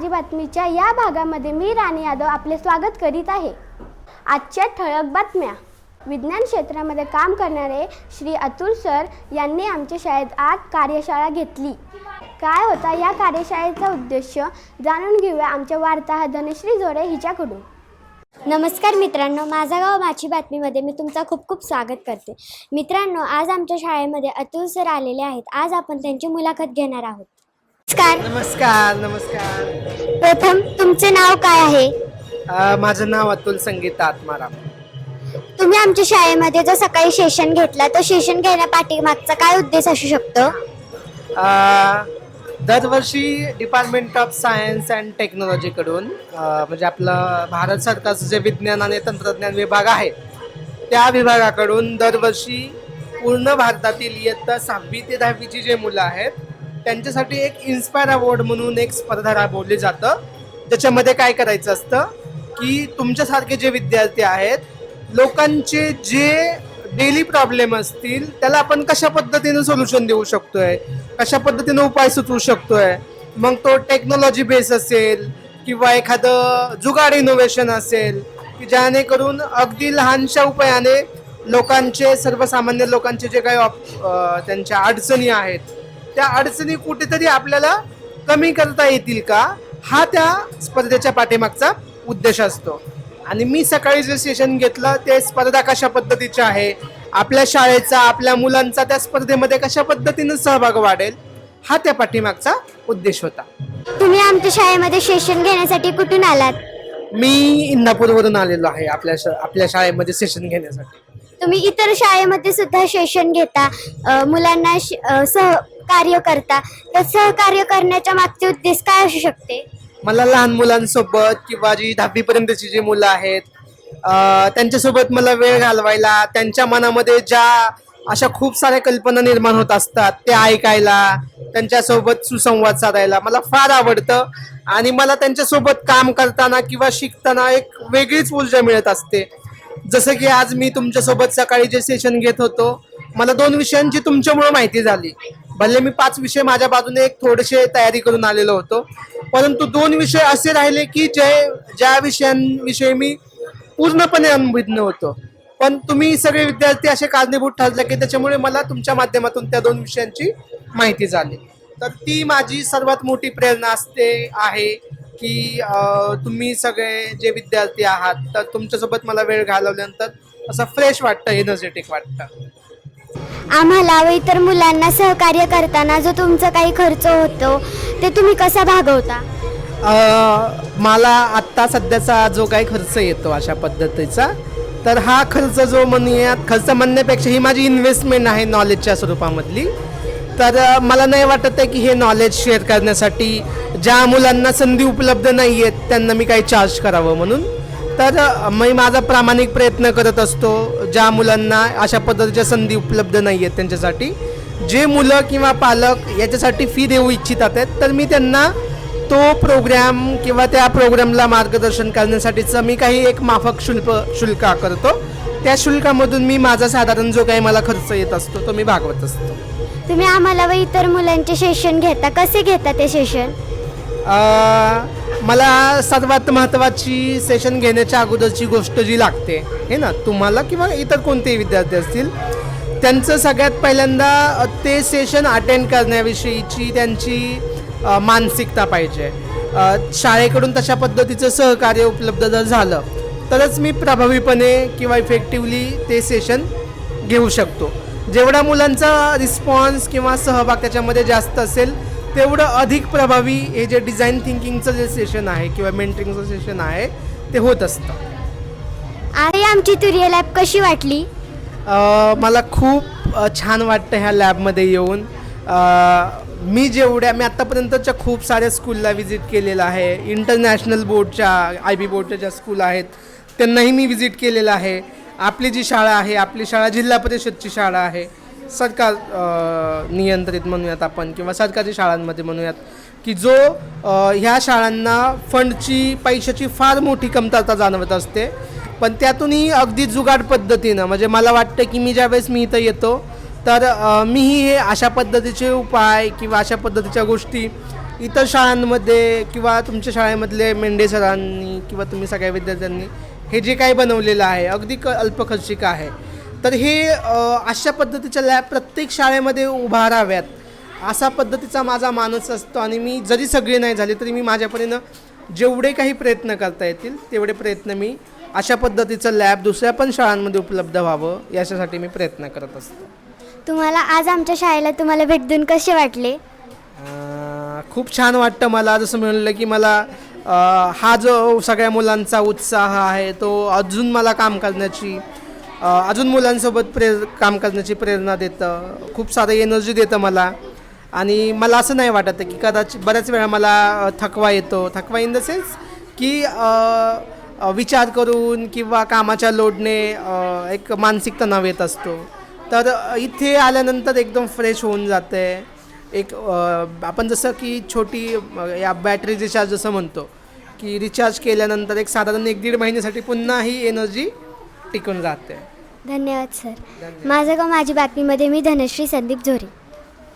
माझी बातमीच्या या भागामध्ये मी राणी यादव आपले स्वागत करीत आहे। आजच्या ठळक बातम्या। विज्ञान क्षेत्रामध्ये काम करणारे श्री अतुल सर यांनी आमच्या शाळेत आज कार्यशाळा घेतली। काय होता या कार्यशाळेचा उद्देश जाणून घेऊया आमच्या वार्ताहर धनश्री जोडे हिच्याकडून। नमस्कार मित्रांनो, माझा गाव माझी बातमीमध्ये मी तुमचा खूप खूप स्वागत करते। मित्रांनो, आज आमच्या शाळेमध्ये अतुल सर आलेले आहेत। आज आपण त्यांची मुलाखत घेणार आहोत। नमस्कार नमस्कार। प्रथम तुमचे नाव काय आहे? माझं नाव अतुल संगीता आत्माराम। तुम्ही आमच्या शाळेमध्ये जो सकाळी सेशन घेतला, तो सेशन घेण्यापाठीमागचा काय उद्देश असू शकतो? दरवर्षी डिपार्टमेंट ऑफ सायन्स अँड टेक्नॉलॉजीकडून म्हणजे आपलं भारत सरकारचं जे विज्ञान आणि तंत्रज्ञान विभाग आहे त्या विभागाकडून दरवर्षी पूर्ण भारतातील इयत्ता 6वी ते 10वीची जे मुलं आहेत त्यांच्यासाठी एक इन्स्पायर अवॉर्ड म्हणून एक स्पर्धा राबवली जातं। ज्याच्यामध्ये काय करायचं असतं की तुमच्यासारखे जे विद्यार्थी आहेत, लोकांचे जे डेली प्रॉब्लेम असतील त्याला आपण कशा पद्धतीने सोल्युशन देऊ शकतोय, कशा पद्धतीने उपाय सुचवू शकतोय, मग तो टेक्नॉलॉजी बेस असेल किंवा एखादं जुगाड इनोव्हेशन असेल की जेणेकरून अगदी लहानशा उपायाने लोकांचे, सर्वसामान्य लोकांचे जे काही त्यांच्या अडचणी आहेत त्या अडचणी कुठेतरी आपल्याला कमी करता येतील का, हा त्या स्पर्धेच्या पाठीमागचा उद्देश असतो। आणि मी सकाळी जे सेशन घेतलं ते स्पर्धा कशा पद्धतीची आहे, आपल्या शाळेचा, आपल्या मुलांचा त्या स्पर्धेमध्ये कशा पद्धतीने सहभाग वाढेल, हा त्या पाठीमागचा उद्देश होता। तुम्ही आमच्या शाळेमध्ये सेशन घेण्यासाठी कुठून आलात? मी इंदापूरवरून आलेलो आहे आपल्या शाळेमध्ये सेशन घेण्यासाठी। तुम्ही इतर शाळेमध्ये सुद्धा सेशन घेता, मुलांना सहकार्य करता, तर सहकार्य करण्याच्या मागचे उद्देश काय असू शकते? मला लहान मुलांसोबत किंवा जी 10वी पर्यंतची जी मुलं आहेत त्यांच्यासोबत मला वेळ घालवायला, त्यांच्या मनामध्ये ज्या अशा खूप साऱ्या कल्पना निर्माण होत असतात ते ऐकायला, त्यांच्यासोबत सुसंवाद साधायला मला फार आवडतं। आणि मला त्यांच्यासोबत काम करताना किंवा शिकताना एक वेगळीच ऊर्जा मिळत असते। जसं की आज मी तुमच्यासोबत सकाळी जे सेशन घेत होतो, मला 2 विषयांची तुमच्यामुळे माहिती झाली। भले मी 5 विषय माझ्या बाजूने एक थोडेसे तयारी करून आलेलो होतो, परंतु 2 विषय असे राहिले की ज्या विषयांविषयी मी पूर्णपणे अनभिज्ञ होतो, पण तुम्ही सगळे विद्यार्थी असे कारणीभूत ठरले की त्याच्यामुळे मला तुमच्या माध्यमातून त्या 2 विषयांची माहिती झाली। तर ती माझी सर्वात मोठी प्रेरणा आहे की तुम्ही सगळे जे विद्यार्थी आहात तर तुमच्यासोबत मला वेळ घालवल्यानंतर असं फ्रेश वाटतं, एनर्जेटिक वाटतं। आम्हाला व इतर मुलांना सहकार्य करताना जो तुमचा काही खर्च होतो ते तुम्ही कसा भागवता? मला आत्ता सध्याचा जो काही खर्च येतो अशा पद्धतीचा, तर हा खर्च जो म्हणूयात, खर्च म्हणण्यापेक्षा ही माझी इन्व्हेस्टमेंट आहे नॉलेजच्या स्वरूपामधली। तर मला नाही वाटत आहे की हे नॉलेज शेअर करण्यासाठी ज्या मुलांना संधी उपलब्ध नाही आहेत त्यांना मी काही चार्ज करावं म्हणून। तर मी माझा प्रामाणिक प्रयत्न करत असतो ज्या मुलांना अशा पद्धतीच्या संधी उपलब्ध नाही आहेत त्यांच्यासाठी, जे मुलं किंवा पालक याच्यासाठी फी देऊ इच्छितात आहेत तर मी त्यांना तो प्रोग्रॅम किंवा त्या प्रोग्रॅमला मार्गदर्शन करण्यासाठीचं मी काही एक माफक शुल्क करतो। त्या शुल्कामधून मी माझा साधारण जो काही मला खर्च येत असतो तो मी भागवत असतो। तुम्ही आम्हाला व इतर मुलांचे सेशन घेता, कसे घेता ते सेशन? मला सर्वात महत्त्वाची सेशन घेण्याच्या अगोदरची गोष्ट जी लागते हे ना, तुम्हाला किंवा इतर कोणतेही विद्यार्थी असतील त्यांचं सगळ्यात पहिल्यांदा ते सेशन अटेंड करण्याविषयीची त्यांची मानसिकता पाहिजे। शाळेकडून तशा पद्धतीचं सहकार्य उपलब्ध जर झालं तरच मी प्रभावीपणे किंवा इफेक्टिव्हली ते सेशन घेऊ शकतो। जेवढा मुलांचा रिस्पॉन्स किंवा सहभाग त्याच्यामध्ये जास्त असेल तेवढं अधिक प्रभावी हे जे डिझाईन थिंकिंगचं जे सेशन आहे किंवा मेंटरिंगचं सेशन आहे ते होत असतं। आणि आमची तुरिया लॅब कशी वाटली? मला खूप छान वाटतं ह्या लॅबमध्ये येऊन। मी आत्तापर्यंतच्या खूप साऱ्या स्कूलला व्हिजिट केलेलं आहे, इंटरनॅशनल बोर्डच्या, IB बोर्डच्या ज्या स्कूल आहेत त्यांनाही मी व्हिजिट केलेलं आहे। आपली जी शाळा आहे, आपली शाळा जिल्हा परिषदची शाळा आहे, सरकार नियंत्रित म्हणूयात आपण किंवा सरकारी शाळांमध्ये म्हणूयात की जो ह्या शाळांना फंडची, पैशाची फार मोठी कमतरता जाणवत असते, पण त्यातूनही अगदी जुगाड पद्धतीनं, म्हणजे मला वाटतं की मी ज्यावेळेस इथं येतो तर मीही हे अशा पद्धतीचे उपाय किंवा अशा पद्धतीच्या गोष्टी इतर शाळांमध्ये किंवा तुमच्या शाळेमधले मेंढे सरांनी किंवा तुम्ही सगळ्या विद्यार्थ्यांनी हे जे काही बनवलेलं आहे अगदी अल्पखर्चिक आहे, तर हे अशा पद्धतीच्या लॅब प्रत्येक शाळेमध्ये उभाराव्यात असा पद्धतीचा माझा मानस असतो. आणि मी जरी सगळे नाही झाले तरी मी माझ्यापरीनं जेवढे काही प्रयत्न करता येतील तेवढे प्रयत्न मी अशा पद्धतीचं लॅब दुसऱ्या पण शाळांमध्ये उपलब्ध व्हावं याच्यासाठी मी प्रयत्न करत असतो. तुम्हाला आज आमच्या शाळेला तुम्हाला भेट देऊन कसे वाटले? खूप छान वाटतं मला. जसं म्हणलं की मला हा जो सगळ्या मुलांचा उत्साह आहे तो अजून मला काम करण्याची अजून मुलांसोबत काम करण्याची प्रेरणा देतं, खूप सारं एनर्जी देतं मला. आणि मला असं नाही वाटत की कदाचित बऱ्याच वेळा मला थकवा येतो, थकवा इन द सेन्स की विचार करून किंवा कामाच्या लोडने एक मानसिक तणाव येत असतो. तर इथे आल्यानंतर एकदम फ्रेश होऊन जाते. एक आपण जसं की छोटी या बॅटरी रिचार्ज जसं म्हणतो की रिचार्ज केल्यानंतर एक साधारण 1-1.5 महिन्यासाठी पुन्हा ही एनर्जी टिकून जाते. धन्यवाद सर. माझं गाव माझी बातमीमध्ये मी धनश्री संदीप झोरी.